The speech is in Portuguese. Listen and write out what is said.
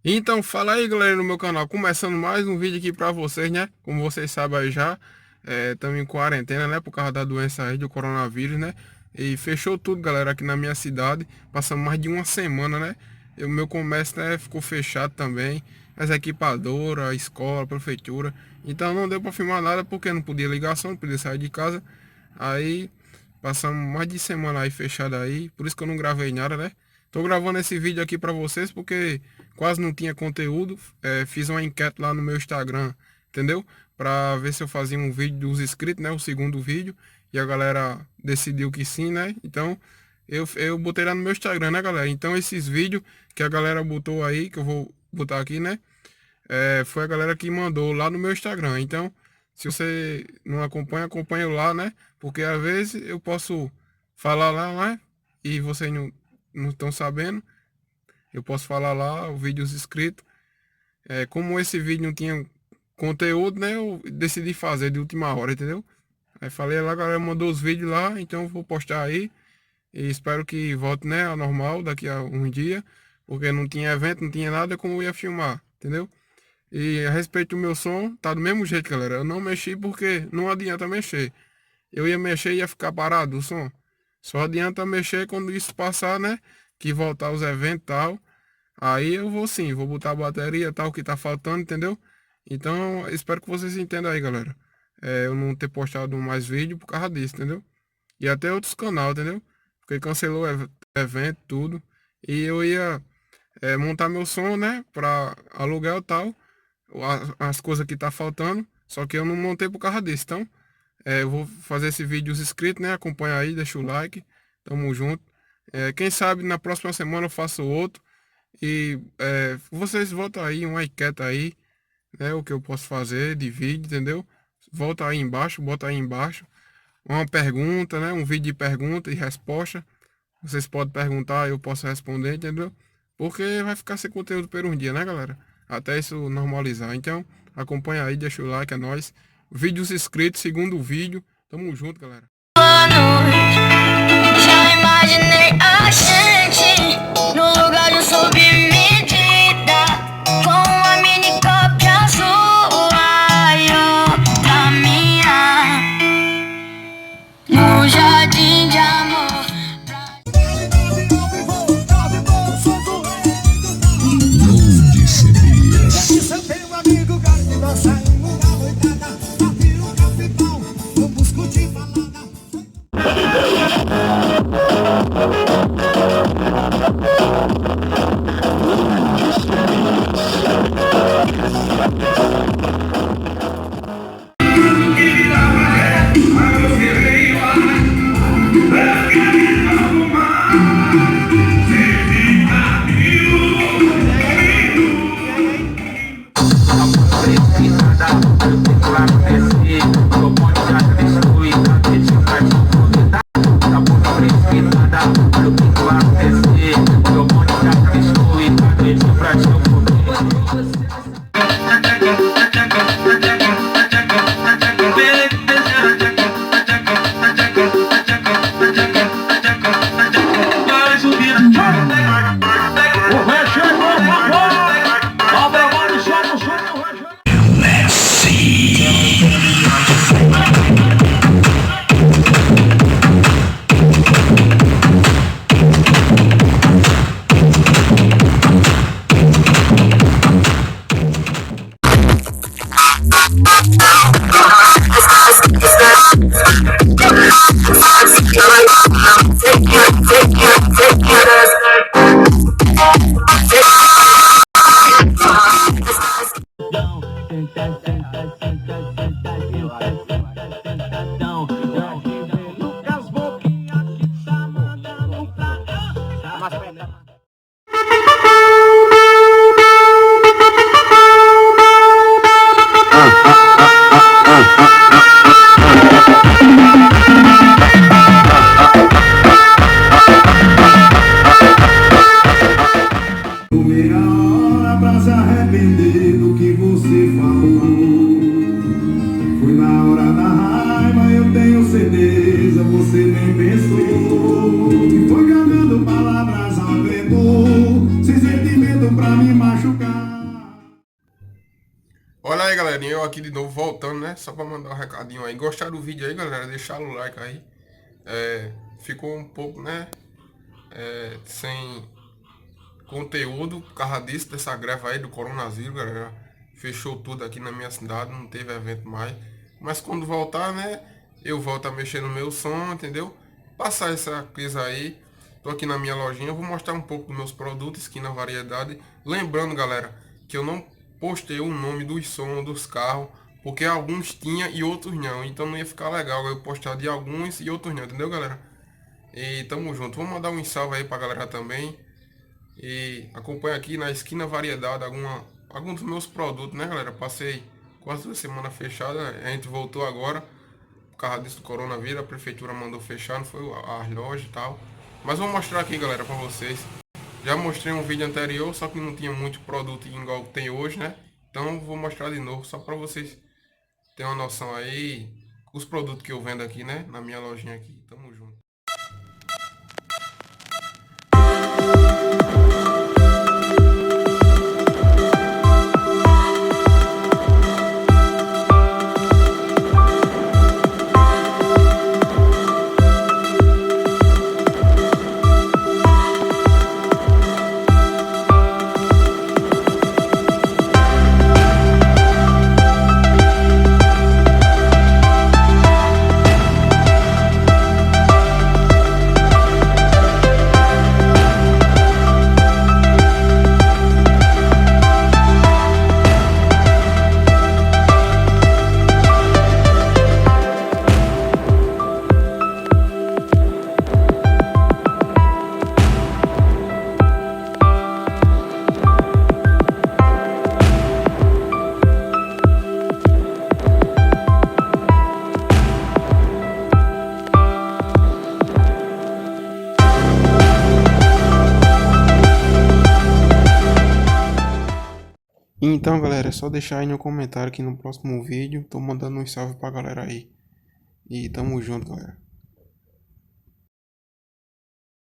Então, fala aí, galera, no meu canal, começando mais um vídeo aqui pra vocês, né? Como vocês sabem aí já, estamos em quarentena, né? Por causa da doença aí do coronavírus, né? E fechou tudo, galera, aqui na minha cidade. Passamos mais de uma semana, né? E o meu comércio, né, ficou fechado também. As equipadoras, a escola, a prefeitura. Então não deu pra filmar nada porque não podia ligação, não podia sair de casa. Aí passamos mais de semana aí fechado aí. Por isso que eu não gravei nada, né? Tô gravando esse vídeo aqui pra vocês porque quase não tinha conteúdo. Fiz uma enquete lá no meu Instagram, entendeu? Pra ver se eu fazia um vídeo dos inscritos, né? O segundo vídeo. E a galera decidiu que sim, né? Então eu botei lá no meu Instagram, né, galera? Então esses vídeos que a galera botou aí, que eu vou botar aqui, né? Foi a galera que mandou lá no meu Instagram. Então, se você não acompanha, acompanha lá, né? Porque às vezes eu posso falar lá, né? E vocês não estão sabendo. Eu posso falar lá, o vídeos inscritos. Como esse vídeo não tinha conteúdo, né? Eu decidi fazer de última hora, entendeu? Aí falei lá, a galera mandou os vídeos lá, então eu vou postar aí. E espero que volte, né, ao normal daqui a um dia. Porque não tinha evento, não tinha nada como eu ia filmar, entendeu? E a respeito do meu som, tá do mesmo jeito, galera. Eu não mexi porque não adianta mexer. Eu ia mexer e ia ficar parado o som. Só adianta mexer quando isso passar, né? Que voltar os eventos e tal. Aí eu vou sim, vou botar a bateria tal que tá faltando, entendeu? Então, espero que vocês entendam aí, galera. Eu não ter postado mais vídeo por causa disso, entendeu? E até outros canais, entendeu? Porque cancelou o evento, tudo. E eu ia montar meu som, né? Pra aluguel e tal. As coisas que tá faltando. Só que eu não montei por causa disso. Então, eu vou fazer esse vídeo inscrito, né? Acompanha aí, deixa o like. Tamo junto. Quem sabe na próxima semana eu faço outro. E vocês votam aí, uma enquete aí, né? O que eu posso fazer de vídeo, entendeu? Volta aí embaixo, bota aí embaixo. Uma pergunta, né? Um vídeo de pergunta e resposta. Vocês podem perguntar, eu posso responder, entendeu? Porque vai ficar sem conteúdo por um dia, né, galera? Até isso normalizar. Então, acompanha aí, deixa o like, é nóis. Vídeos inscritos, segundo vídeo. Tamo junto, galera. Boa noite. Já imaginei a gente no lugar de sob medida, com uma mini cópia sua e outra minha, no jardim de amor. Onde seria? Eu tenho um amigo, cara, que nós saímos na noitada, papi o capitão, eu busco de balada. Meia hora pra se arrepender do que você falou. Foi na hora da raiva, eu tenho certeza, você nem pensou. E foi cantando palavras ao vento, sem sentimento pra me machucar. Olha aí, galerinha, eu aqui de novo voltando, né? Só pra mandar um recadinho aí. Gostaram do vídeo aí, galera? Deixaram o like aí. Ficou um pouco, né? Sem conteúdo por causa disso, dessa greve aí do coronavírus, galera. Fechou tudo aqui na minha cidade, não teve evento mais. Mas quando voltar, né? Eu volto a mexer no meu som, entendeu? Passar essa crise aí. Tô aqui na minha lojinha, eu vou mostrar um pouco dos meus produtos, Esquina Variedade. Lembrando, galera, que eu não postei o nome dos sons dos carros, porque alguns tinha e outros não. Então não ia ficar legal eu postar de alguns e outros não, entendeu, galera? E tamo junto. Vou mandar um salve aí pra galera também. E acompanha aqui na Esquina Variedade alguns dos meus produtos, né, galera? Passei quase 2 semanas fechada, a gente voltou agora. Por causa disso do coronavírus, a prefeitura mandou fechar, não foi as lojas e tal. Mas vou mostrar aqui, galera, pra vocês. Já mostrei um vídeo anterior, só que não tinha muito produto igual tem hoje, né? Então vou mostrar de novo, só pra vocês terem uma noção aí. Os produtos que eu vendo aqui, né? Na minha lojinha aqui. Tamo junto. Então, galera, é só deixar aí no comentário que no próximo vídeo tô mandando um salve pra galera aí. E tamo junto, galera.